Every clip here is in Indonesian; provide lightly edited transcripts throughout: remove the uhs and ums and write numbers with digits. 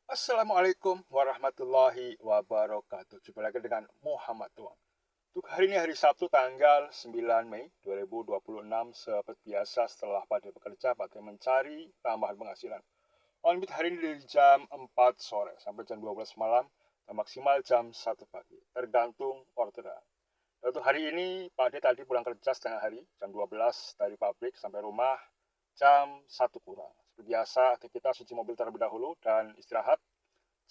Assalamualaikum warahmatullahi wabarakatuh. Jumpa lagi dengan Muhammad Tuang. Untuk hari ini hari Sabtu tanggal 9 Mei 2026, seperti biasa setelah pada bekerja, pada mencari tambahan penghasilan. On-bid hari ini dari jam 4 sore sampai jam 12 malam dan maksimal jam 1 pagi, tergantung orderan. Untuk hari ini, Pak Ade tadi pulang kerja setengah hari, jam 12 dari pabrik sampai rumah jam 1 kurang. Seperti biasa, aktivitas cuci mobil terlebih dahulu dan istirahat.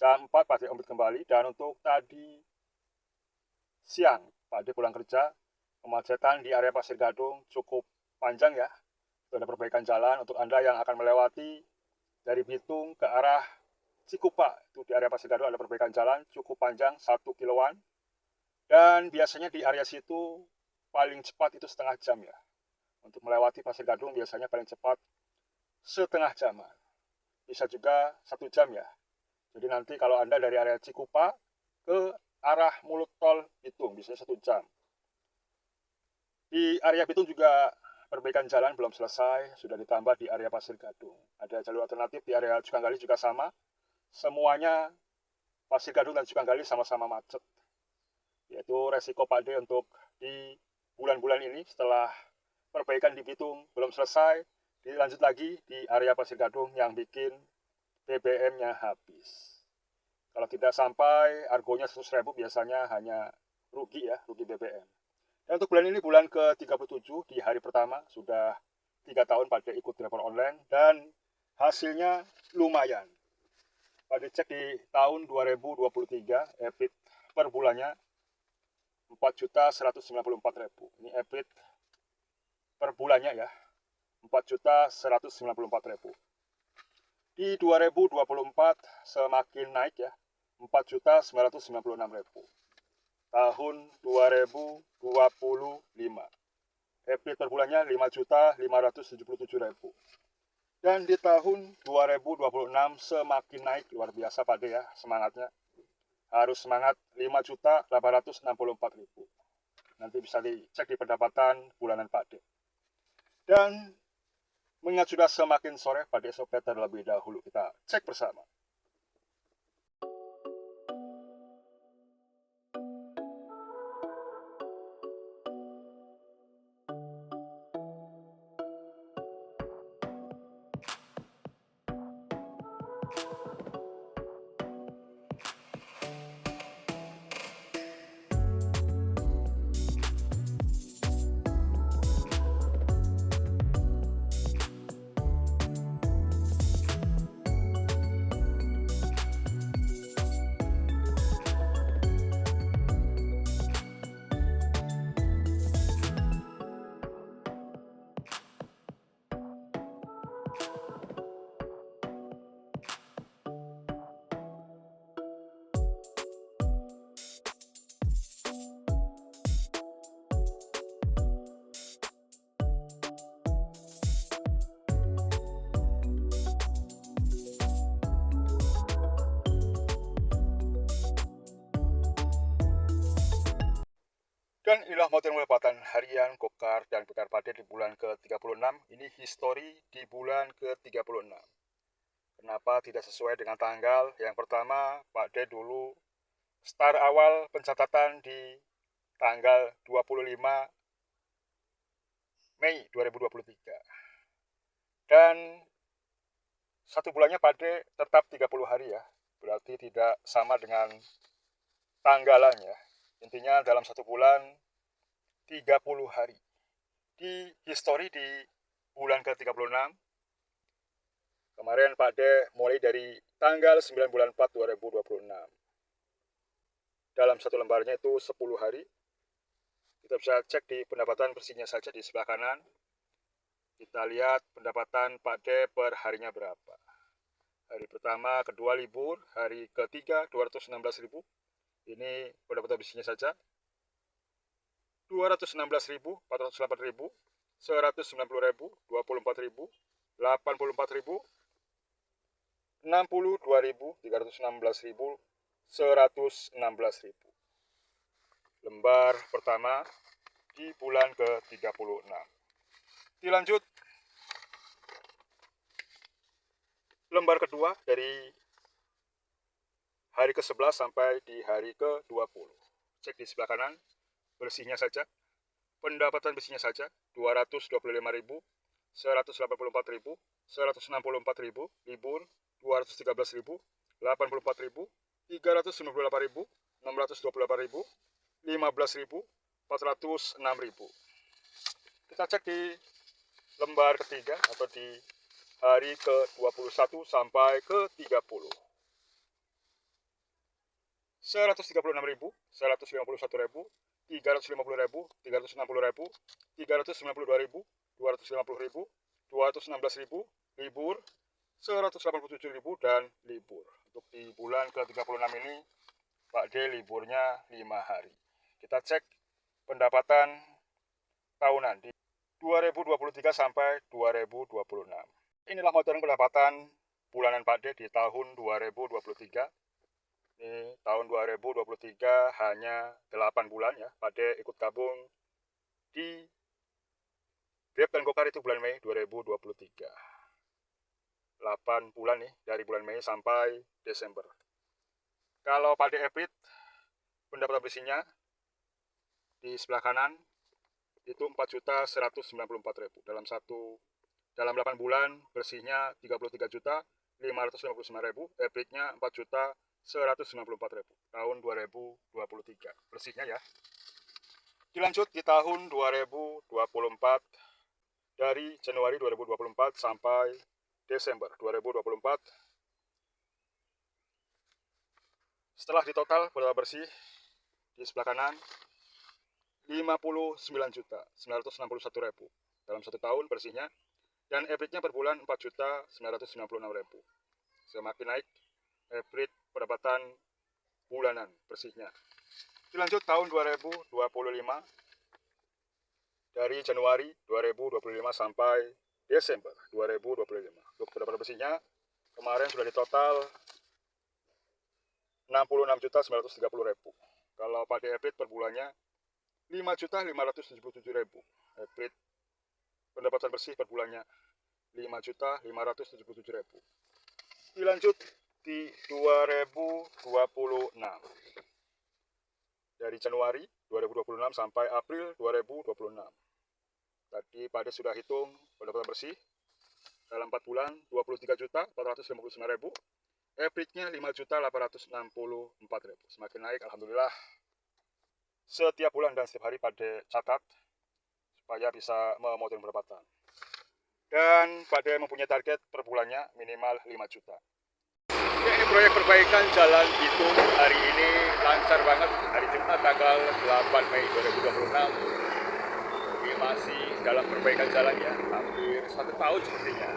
Jam 4 Pak Ade on-bid kembali, dan untuk tadi siang, Pak Ade pulang kerja, kemacetan di area Pasir Gadung cukup panjang ya. Itu ada perbaikan jalan untuk Anda yang akan melewati dari Bitung ke arah Cikupa. Itu di area Pasir Gadung ada perbaikan jalan cukup panjang 1 kiloan. Dan biasanya di area situ paling cepat itu setengah jam ya. Untuk melewati Pasir Gadung biasanya paling cepat setengah jam. Bisa juga 1 jam ya. Jadi nanti kalau Anda dari area Cikupa ke arah mulut tol Bitung, biasanya 1 jam. Di area Bitung juga perbaikan jalan belum selesai, sudah ditambah di area Pasir Gadung. Ada jalur alternatif di area Cukanggali juga sama. Semuanya Pasir Gadung dan Cukanggali sama-sama macet. Yaitu resiko Pak D untuk di bulan-bulan ini setelah perbaikan di Bitung belum selesai, dilanjut lagi di area Pasir Gadung yang bikin BBM-nya habis. Kalau tidak sampai argonya 100.000 biasanya hanya rugi ya, rugi BBM. Dan untuk bulan ini bulan ke-37 di hari pertama sudah 3 tahun pada ikut driver online dan hasilnya lumayan. Pada cek di tahun 2023 EBIT per bulannya 4.194.000. Ini EBIT per bulannya ya, 4.194.000. Di 2024 semakin naik ya, 4.996.000. Tahun 2025 EBIT per bulannya 5.577.000. Dan di tahun 2026 semakin naik, luar biasa Pak D ya, semangatnya. Harus semangat, 5.864.000. Nanti bisa dicek di pendapatan bulanan Pak D. Dan mengingat sudah semakin sore, pada SOP terlebih dahulu kita cek bersama. Dan inilah model pendapatan harian Gokar dan Putar Pade di bulan ke-36. Ini histori di bulan ke-36. Kenapa tidak sesuai dengan tanggal? Yang pertama, Pak D dulu start awal pencatatan di tanggal 25 Mei 2023. Dan satu bulannya Pak D tetap 30 hari ya. Berarti tidak sama dengan tanggalannya. Intinya dalam satu bulan 30 hari. Di histori di bulan ke-36, kemarin Pak D mulai dari tanggal 9 bulan 4 2026. Dalam satu lembarnya itu 10 hari. Kita bisa cek di pendapatan bersihnya saja di sebelah kanan. Kita lihat pendapatan Pak D per harinya berapa. Hari pertama, kedua libur, hari ketiga 216.000. Ini pendapatan bersihnya saja. 216.000, 408.000, 190.000, 24.000, 84.000, 62.000, 316.000, 116.000. Lembar pertama di bulan ke-36. Dilanjut lembar kedua dari hari ke-11 sampai di hari ke-20. Cek di sebelah kanan, bersihnya saja. Pendapatan bersihnya saja 225.000, 184.000, 164.000, libur 213.000, 84.000, 398.000, 628.000, 15.000, 406.000. Kita cek di lembar ketiga atau di hari ke-21 sampai ke-30. 136.000, 151.000, 350.000, 360.000, 392.000, 250.000, 216.000, libur 187.000 dan libur. Untuk di bulan ke-36 ini Pak D liburnya 5 hari. Kita cek pendapatan tahunan di 2023 sampai 2026. Inilah modern pendapatan bulanan Pak D di tahun 2023. Ini tahun 2023 hanya 8 bulan ya. Pak D ikut gabung di Grab dan Gokar itu bulan Mei 2023. 8 bulan nih, dari bulan Mei sampai Desember. Kalau Pak D Eprit, pendapatan bersihnya di sebelah kanan itu 4.194.000 dalam 8 bulan bersihnya 33.559.000, Epritnya 4.194.000 tahun 2023 bersihnya ya. Dilanjut di tahun 2024 dari Januari 2024 sampai Desember 2024. Setelah ditotal pendapatan bersih di sebelah kanan 59.961.000 dalam 1 tahun bersihnya, dan Epritnya per bulan 4.996.000. Semakin naik Eprit pendapatan bulanan bersihnya. Dilanjut tahun 2025 dari Januari 2025 sampai Desember 2025. Untuk pendapatan bersihnya kemarin sudah ditotal 66.930.000. Kalau pakai Eprit per bulannya 5.577.000. Eprit pendapatan bersih per bulannya 5.577.000. Dilanjut di 2026. Dari Januari 2026 sampai April 2026. Tadi Pak D sudah hitung pendapatan bersih dalam 4 bulan 23.459.000. Epritnya 5.864.000. Semakin naik, alhamdulillah. Setiap bulan dan setiap hari Pak D catat supaya bisa memotong pendapatan. Dan Pak D mempunyai target per bulannya minimal 5 juta. Ya, ini proyek perbaikan Jalan Bitung hari ini lancar banget. Hari Jumat tanggal 8 Mei 2026. Ini masih dalam perbaikan jalan ya, hampir 1 tahun sepertinya.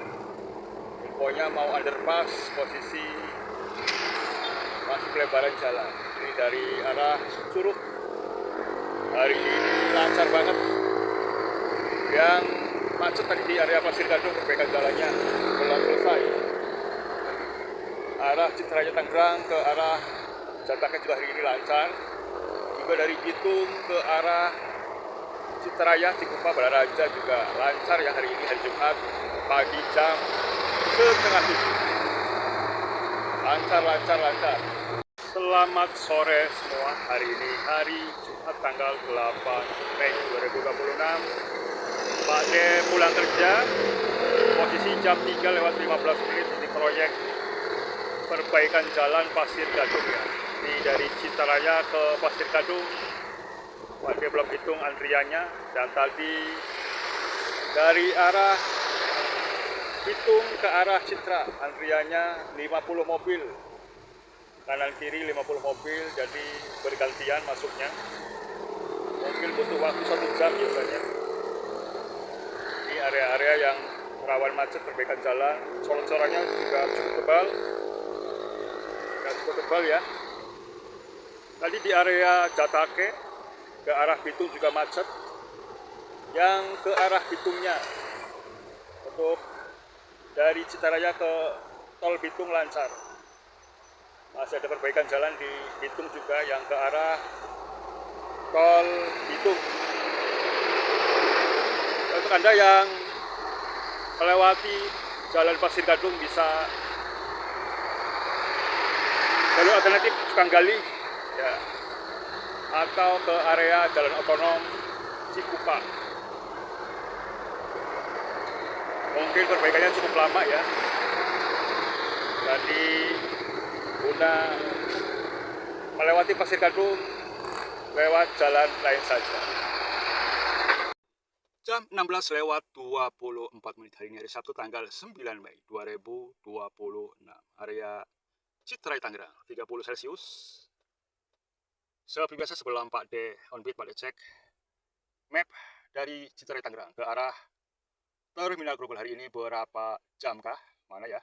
Infonya mau underpass, posisi masih pelebaran jalan. Ini dari arah Curug. Hari ini lancar banget. Yang macet tadi di area Pasir Gadung perbaikan jalannya belum selesai. Arah Citraya Tangerang ke arah Jatakan juga hari ini lancar. Juga dari Bitung ke arah Citraya Cikupa Balaraja juga lancar ya hari ini, hari Jumat pagi jam 6:30. Lancar. Selamat sore semua. Hari ini hari Jumat tanggal 8 Mei 2026. Pak D pulang kerja. Posisi jam 3:15 di proyek perbaikan jalan Pasir Gadung ya. Ini dari Citraya ke Pasir Gadung. Pak D belum hitung antriannya, dan tadi dari arah Bitung ke arah Citra antriannya 50 mobil. Kanan kiri 50 mobil, jadi bergantian masuknya. Mobil butuh waktu 1 jam biasanya. Ini area-area yang rawan macet perbaikan jalan. Coran-corannya juga cukup tebal ya. Tadi di area Jatake ke arah Bitung juga macet. Yang ke arah Bitungnya untuk dari Citaraya ke tol Bitung lancar. Masih ada perbaikan jalan di Bitung juga yang ke arah tol Bitung. Untuk Anda yang melewati jalan Pasir Gadung bisa Jalur alternatif Sukanggali ya, atau ke area jalan otonom Cikupa. Mungkin perbaikannya cukup lama ya. Jadi guna melewati Pasir Gadung lewat jalan lain saja. Jam 16:24 hari ini, hari Sabtu tanggal 9 Mei 2026. Area Citerai Tangerang 30 Celcius. Seperti biasa sebelum Pak D on beat, Pak D cek map dari Citerai Tangerang ke arah Terminal Grogol hari ini berapa jam kah? Mana ya?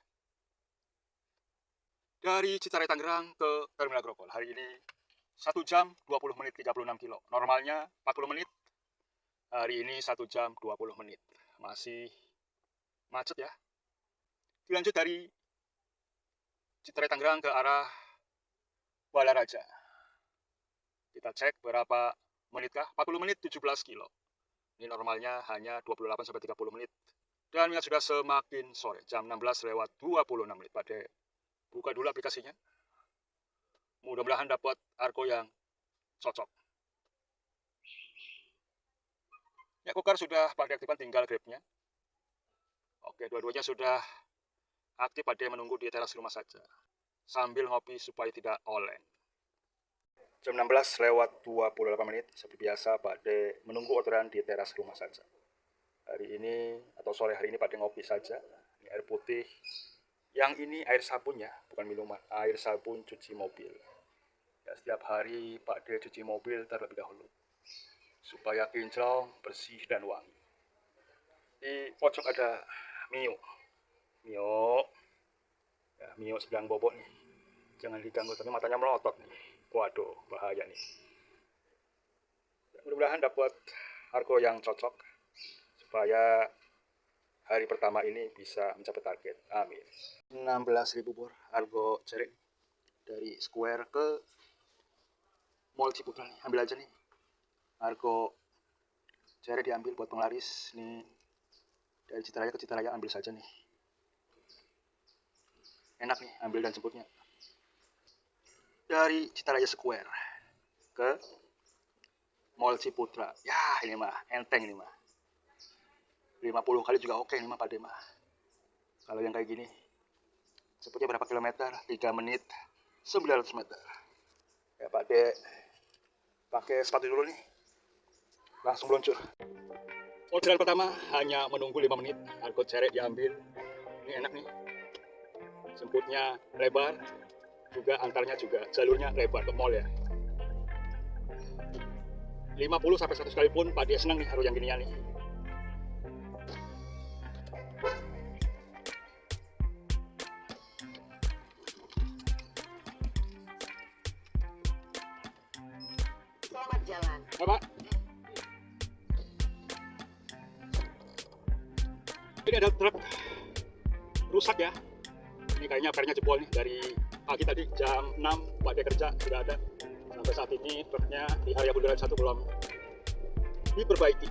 Dari Citerai Tangerang ke Terminal Grogol hari ini 1 jam 20 menit 36 kilo. Normalnya 40 menit. Hari ini 1 jam 20 menit. Masih macet ya. Dilanjut dari Citerai Tangerang ke arah Balaraja. Kita cek berapa menit kah? 40 menit 17 kilo. Ini normalnya hanya 28-30 menit. Dan yang sudah semakin sore, jam 16:26 menit. Pak D buka dulu aplikasinya. Mudah-mudahan dapat argo yang cocok. Ya, Kokar sudah Pak D aktifkan, tinggal grabnya. Oke, dua-duanya sudah aktif. Pak D menunggu di teras rumah saja sambil ngopi supaya tidak oleng. Jam 16:28 menit, seperti biasa Pak D menunggu orderan di teras rumah saja. Hari ini atau sore hari ini Pak D ngopi saja. Ini air putih. Yang ini air sabun ya, bukan minuman. Air sabun cuci mobil. Ya, setiap hari Pak D cuci mobil terlebih dahulu supaya kinclong, bersih dan wangi. Di pojok ada Mio. Ya, Mio sedang bobok nih. Jangan diganggu, tapi matanya melotot nih. Waduh, bahaya nih. Mudah-mudahan dapat harga yang cocok supaya hari pertama ini bisa mencapai target. Amin. 16.000 bor argo cerik dari Square ke Mall Ciputra nih. Ambil aja nih. Argo cerik diambil buat penglaris nih. Dari Citaraya ke Citaraya ambil saja nih. Enak nih ambil dan jemputnya. Dari Citaraya Square ke Mall Ciputra. Ya, ini mah enteng ini mah. 50 kali juga oke ini mah Pak D mah. Kalau yang kayak gini. Jemputnya berapa kilometer? 3 menit 900 meter. Ya Pak D pakai sepatu dulu nih. Langsung meluncur. Orderan pertama hanya menunggu 5 menit. Argo cerek diambil. Ini enak nih. Jemputnya lebar. Juga antaranya juga jalurnya lebar ke mall ya. 50-100 kali pun Pak D senang nih harus yang ginian nih. Selamat jalan. Ya, Pak. Ini ada truk rusak ya. Ini kayaknya pernya jebol nih dari pagi tadi jam 6 Pak D kerja sudah ada. Sampai saat ini truknya di area bundaran 1 belum diperbaiki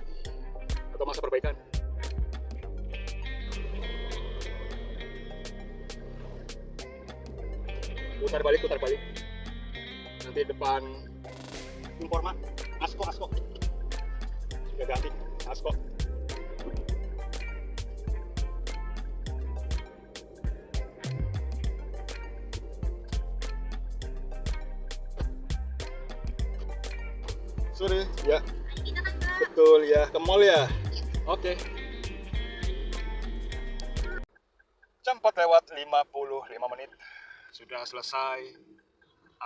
atau masa perbaikan. Putar balik. Nanti depan Informa, Asko sudah ganti Asko. Sore ya, betul ya, ke mall ya. Oke. Jam 4:55 menit sudah selesai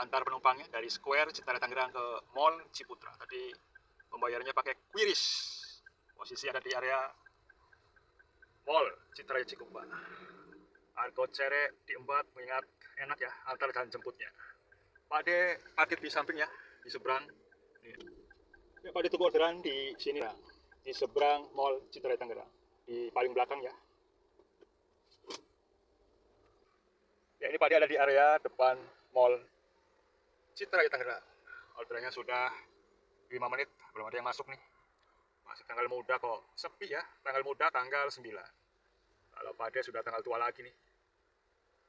antar penumpangnya dari Square Citerai Tangerang ke Mall Ciputra. Tadi pembayarannya pakai QRIS. Posisi ada di area Mall Citerai Cikupa. Argo cerek diembat, mengingat enak ya antar dan jemputnya. Pak D parkir di samping ya, di seberang. Ya, Pak D tunggu orderan di sini ya, di seberang Mall Citerai Tangerang, di paling belakang ya. Ya, ini Pak D ada di area depan Mall Citerai Tangerang. Orderannya sudah 5 menit, belum ada yang masuk nih. Masih tanggal muda kok, sepi ya. Tanggal muda tanggal 9. Kalau Pak D sudah tanggal tua lagi nih.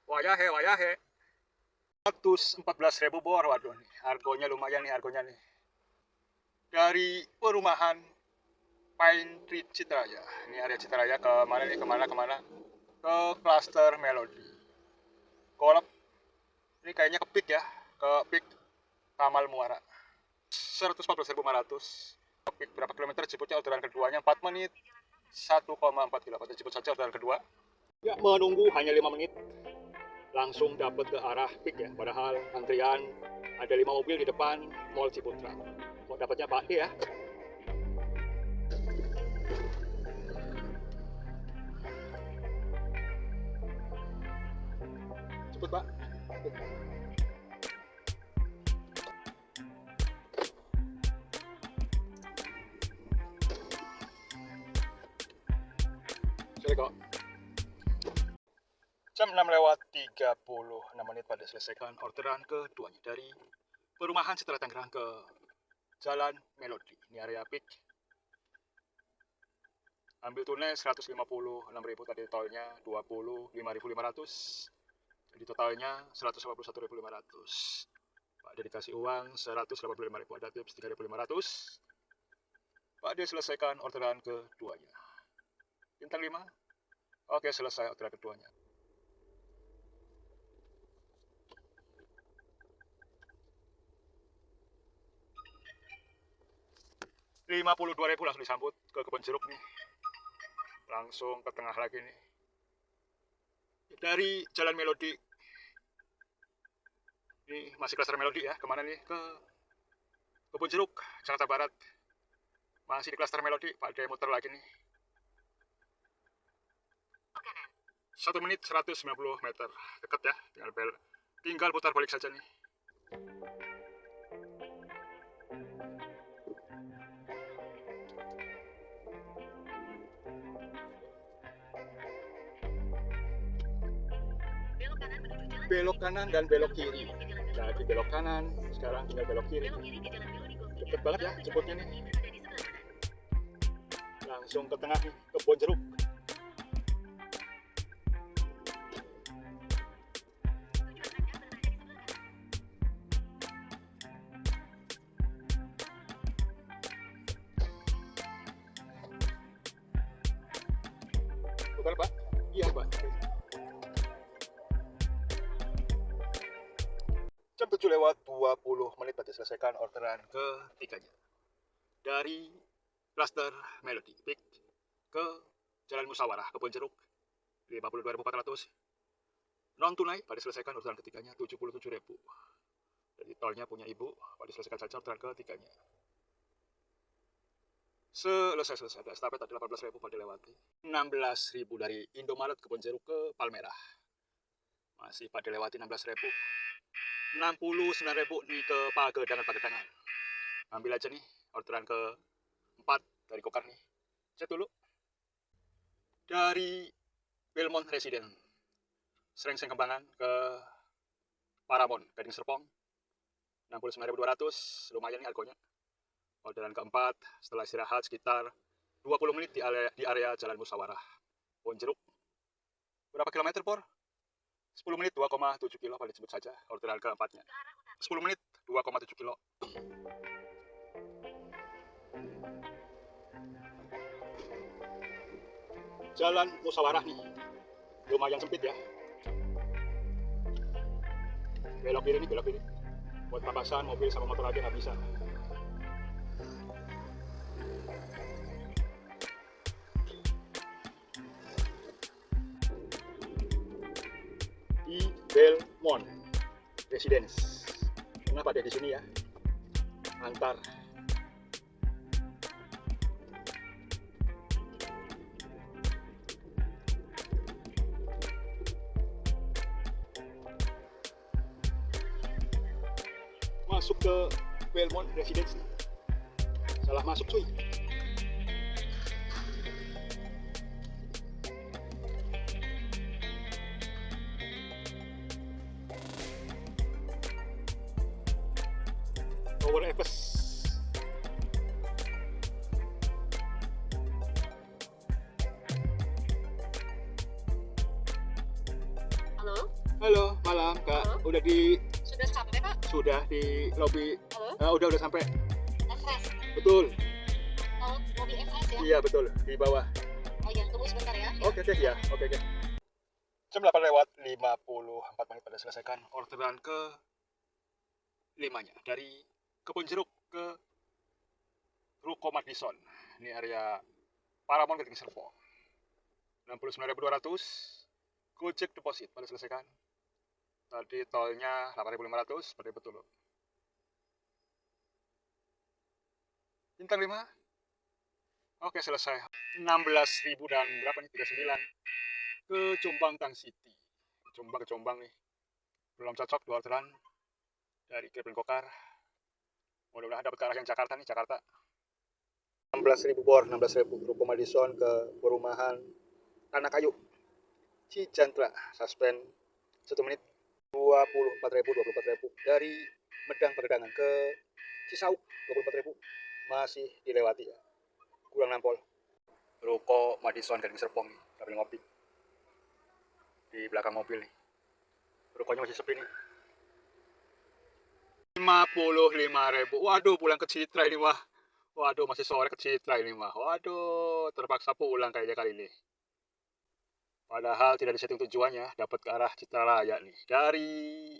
Wayahe. 114.000 bor, waduh nih, harganya lumayan nih harganya nih. Dari perumahan Pine Tree Citraya, ini area Citraya kemana nih, kemana? Ke klaster Melody. Golap, ini kayaknya ke Peak ya, ke Peak Kamal Muara. 114.500. Ke Peak berapa kilometer? Jemputnya orderan keduanya 4 menit, 1,4 km. Jemput saja orderan kedua. Ya, menunggu hanya 5 menit. Langsung dapat ke arah Peak ya, padahal antrian ada 5 mobil di depan Mall Ciputra. Mau dapatnya Pak D ya. Cepet Pak. Sorry kok. Jam 6:36 pada selesaikan orderan keduanya dari perumahan Citra Tangerang ke Jalan Melody. Ini area Peak. Ambil tunai 156.000 tadi, tolnya 25.500. Jadi totalnya 151.500. Pak D dikasih uang 185.000, ada tips 3.500. Pak D selesaikan orderan keduanya. Bintang 5. Oke, selesai orderan keduanya. 52.000 langsung disambut ke kebun jeruk nih. Langsung ke tengah lagi nih. Dari Jalan Melody. Ini masih klaster Melody ya. Kemana nih? Ke kebun jeruk, Jakarta Barat. Masih di klaster Melody. Pak D muter lagi nih. 1 menit 190 meter. Dekat ya. Tinggal putar balik saja nih. Belok kanan dan belok kiri. Jadi belok kanan, sekarang tinggal belok kiri. Deket banget ya jemputnya nih. Langsung ke tengah nih, kebun jeruk. Bukan Pak? Iya Pak. Jam 7:20 pada selesaikan orderan ketiganya. Dari klaster Melody Peak ke Jalan Musyawarah Kebun Jeruk 52.400. Non tunai pada selesaikan orderan ketiganya 77.000. Jadi tolnya punya ibu, pada selesaikan saja orderan ketiganya. Selesai ada estafet ada 18.000 pada lewati. 16.000 dari Indomaret Kebun Jeruk ke Palmerah. Masih pada lewati 16.000. 69.000 di ke Pagedangan. Ambil aja nih orderan ke-4 dari Kokar nih. Cek dulu. Dari Belmont Resident Srengseng Kembangan ke Paramount Gading Serpong 69.200, lumayan nih harganya. Orderan ke-4 setelah istirahat sekitar 20 menit di area Jalan Musyawarah Kebun Jeruk. Berapa kilometer, Por? 10 menit 2,7 kilo, pada disebut saja orderan ke-4-nya. 10 menit 2,7 kilo. Jalan Musyawarah nih, lumayan sempit ya. Belok kiri nih, belok kiri. Buat papasan mobil sama motor aja nggak bisa. Di Belmont Residence. Kenapa ada di sini ya? Antar masuk ke Belmont Residence. Salah masuk cuy. Tower Everest. Halo? Halo, malam Kak. Halo. Udah di sudah di lobi. Halo? Udah sampai. FS. Betul. Oh, mobil FS ya? Iya betul, di bawah. Oh iya, tunggu sebentar ya. Oke ya. Oke. Jam 8:54 pada selesaikan orderan ke 5-nya dari Kebun Jeruk ke Ruko Madison. Ini area Paramount Gading Serpong. 69.200 Gojek deposit pada selesaikan. Tadi tolnya 8.500 seperti betul. Bintang 5. Oke selesai. 16.000 dan berapa nih? 39 ke Jombang Tang City. Jombang ke Jombang nih. Belum cocok dua orderan dari Kevin Kokar. Mudah-mudahan dapat ke arah yang Jakarta nih, Jakarta. 16.000 bor, 16.000 Ruko Madison ke perumahan Tanah Kayu. Cijantra, suspend 1 menit. 24.000 dari Medang Perdagangan ke Cisauk 24.000 masih dilewati ya, kurang nampol. Ruko Madison Gading Serpong nih, sambil ngopi di belakang mobil nih. Rukonya masih sepi nih. 55.000. Waduh, pulang ke Citra ini mah. Waduh, masih sore ke Citra ini mah. Waduh, terpaksa pulang kayaknya kali ini. Padahal tidak disetting tujuannya, dapat ke arah Citra Raya nih. Dari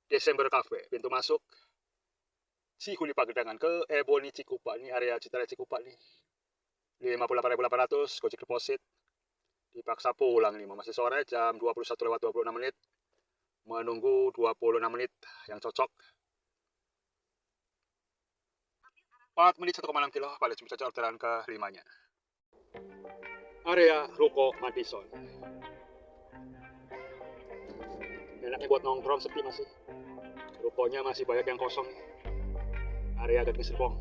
Desember Cafe, pintu masuk Cihuli Pagedangan ke Ebony Cikupa. Ini area Citra Cikupa nih. 58.800 Gojek deposit. Dipaksa pulang nih, masih sore jam 21:26 menit. Menunggu 26 menit yang cocok. 4 menit 1,6 kilo pada jam saja orderan ke 5-nya. Area Ruko Madison. Enaknya buat nongkrong, sepi masih. Rukonya masih banyak yang kosong. Area Gading Serpong.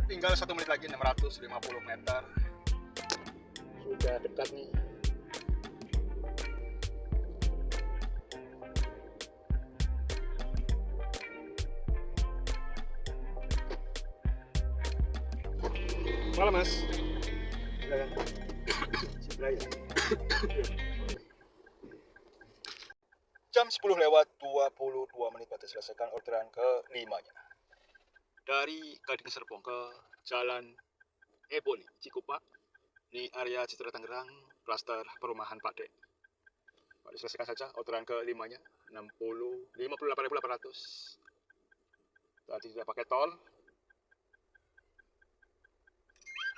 Tinggal 1 menit lagi, 650 meter. Sudah dekat nih. Malam mas. Jam 10:22 pada selesaikan orderan ke 5-nya. Dari Gading Serpong ke Jalan Ebony Cikupa. Ini area Citra Tangerang, klaster perumahan Pak Dek. Pada selesaikan saja orderan ke 5-nya. 58.800. Tadi tidak pakai tol.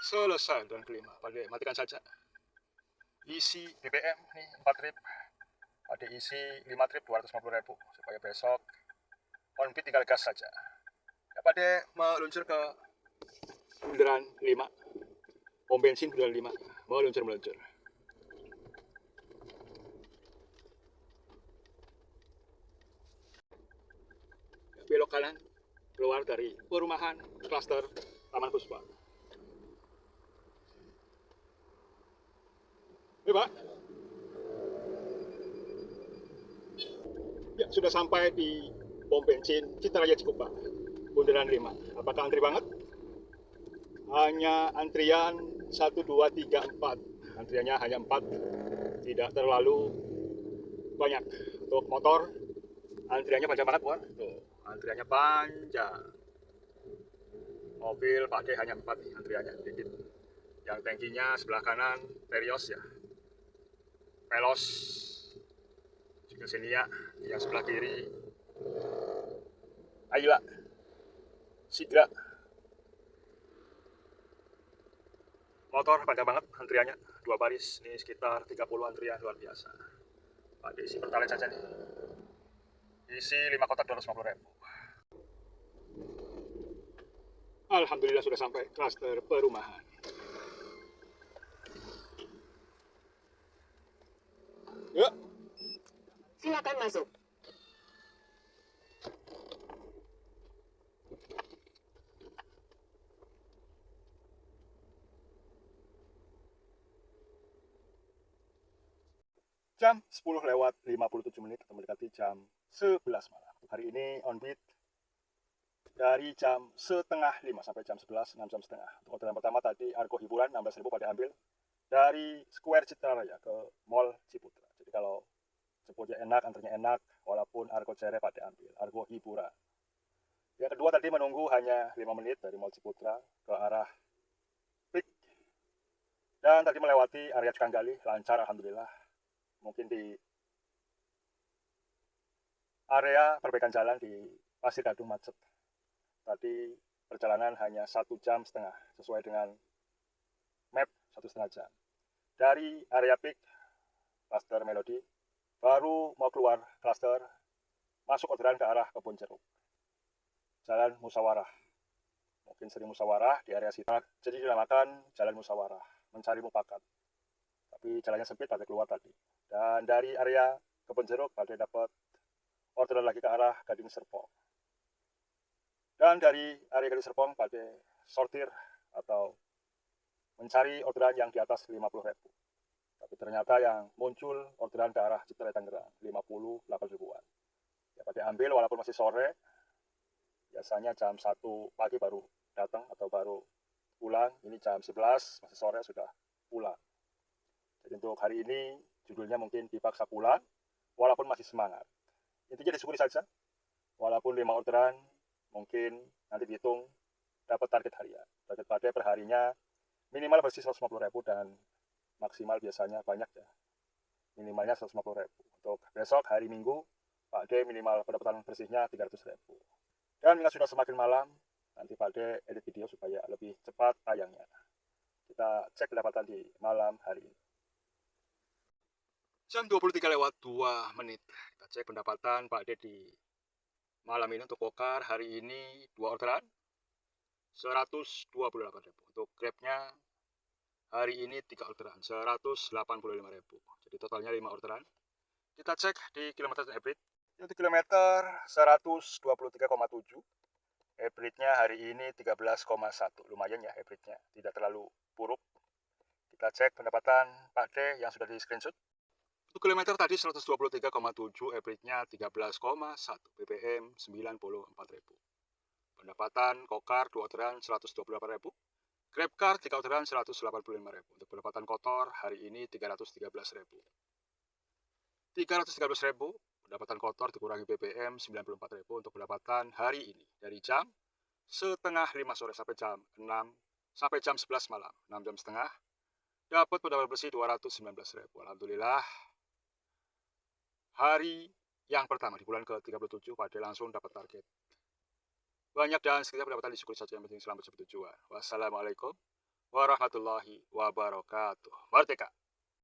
Selesai dan kelima. Pada matikan saja. Isi BBM nih 4 trip. Pada isi 5 trip 250.000 supaya besok on beat tinggal gas saja. Ya, pada meluncur ke bundaran 5. Pom bensin bundaran 5. Meluncur. Belok kanan keluar dari perumahan klaster Taman Puspa. Pak. Ya, sudah sampai di pom bensin Citra Raya Cikupa, bundaran 5. Apakah antri banget? Hanya antrian 1, 2, 3, 4. Antriannya hanya 4. Tidak terlalu banyak. Untuk motor, antriannya panjang banget, Bor. Tuh, antriannya panjang. Mobil Pak D hanya 4 antriannya, dikit. Yang tankinya sebelah kanan Terios ya. Pelos juga Xenia, yang sebelah kiri Ayla, Sigra. Motor panjang banget antriannya, 2 baris. Ini sekitar 30 antrian, luar biasa. Pada isi pertalite saja nih. Isi 5 kotak 250.000. Alhamdulillah sudah sampai klaster perumahan. Ya. Silakan masuk. Jam 10:57 atau mendekati jam 11 malam. Untuk hari ini on beat dari jam setengah 5 sampai jam 11, 6 jam setengah. Untuk orderan pertama tadi Argo hiburan 16.000 pada ambil dari Square Citra Raya ke Mall Ciputra. Jadi kalau jemputnya enak, antarnya enak, walaupun Argo Cere pada ambil, Argo hiburan. Yang kedua tadi menunggu hanya 5 menit dari Mall Ciputra ke arah Pik. Dan tadi melewati area Cikanggali, lancar alhamdulillah. Mungkin di area perbaikan jalan di Pasir Gadung macet. Tadi perjalanan hanya 1,5 jam, sesuai dengan map 1,5 jam. Dari area Pik, klaster Melodi, baru mau keluar klaster, masuk orderan ke arah Kebun Jeruk. Jalan Musyawarah. Mungkin sering musyawarah di area situ. Jadi dinamakan Jalan Musyawarah, mencari mufakat. Tapi jalannya sempit, pada keluar tadi. Dan dari area Kebun Jeruk, pada dapat orderan lagi ke arah Gading Serpong. Dan dari area Gading Serpong, pada sortir atau mencari orderan yang di atas 50.000. Tapi ternyata yang muncul orderan ke arah Citra Tangerang 58 ribuan. Ya pada ambil walaupun masih sore. Biasanya jam 1 pagi baru datang atau baru pulang. Ini jam 11 masih sore sudah pulang. Jadi untuk hari ini judulnya mungkin dipaksa pulang walaupun masih semangat. Intinya disyukuri saja. Walaupun 5 orderan mungkin nanti dihitung dapat target harian. Target pada perharinya minimal bersih 150.000 dan maksimal biasanya banyak ya. Minimalnya 150.000. Untuk besok hari Minggu Pak D minimal pendapatan bersihnya 300.000. Dan bila sudah semakin malam, nanti Pak D edit video supaya lebih cepat tayangnya. Kita cek pendapatan di malam hari ini. Jam 23:02. Kita cek pendapatan Pak D di malam ini untuk Kokar hari ini 2 orderan 128.000. Untuk Grabnya hari ini 3 orderan 185.000. Jadi totalnya 5 orderan. Kita cek di kilometer average. Untuk kilometer 123,7. Average-nya hari ini 13,1. Lumayan ya average-nya, tidak terlalu buruk. Kita cek pendapatan Pak D yang sudah di screenshot. Untuk kilometer tadi 123,7, average-nya 13,1, BBM 94.000. Pendapatan Kokar 2 orderan 128.000. Grabcar 3 orderan 185.000. Untuk pendapatan kotor hari ini 313.000. 313.000 pendapatan kotor dikurangi BBM 94.000 untuk pendapatan hari ini dari jam setengah 5 sore sampai jam 6 sampai jam 11 malam, 6 jam setengah, dapat pendapatan bersih 219.000. Alhamdulillah hari yang pertama di bulan ke-37 pada langsung dapat target. Banyak dan sekitar pendapatan disyukuri saja, yang penting selamat sampai tujuan. Wassalamualaikum warahmatullahi wabarakatuh. Merdeka!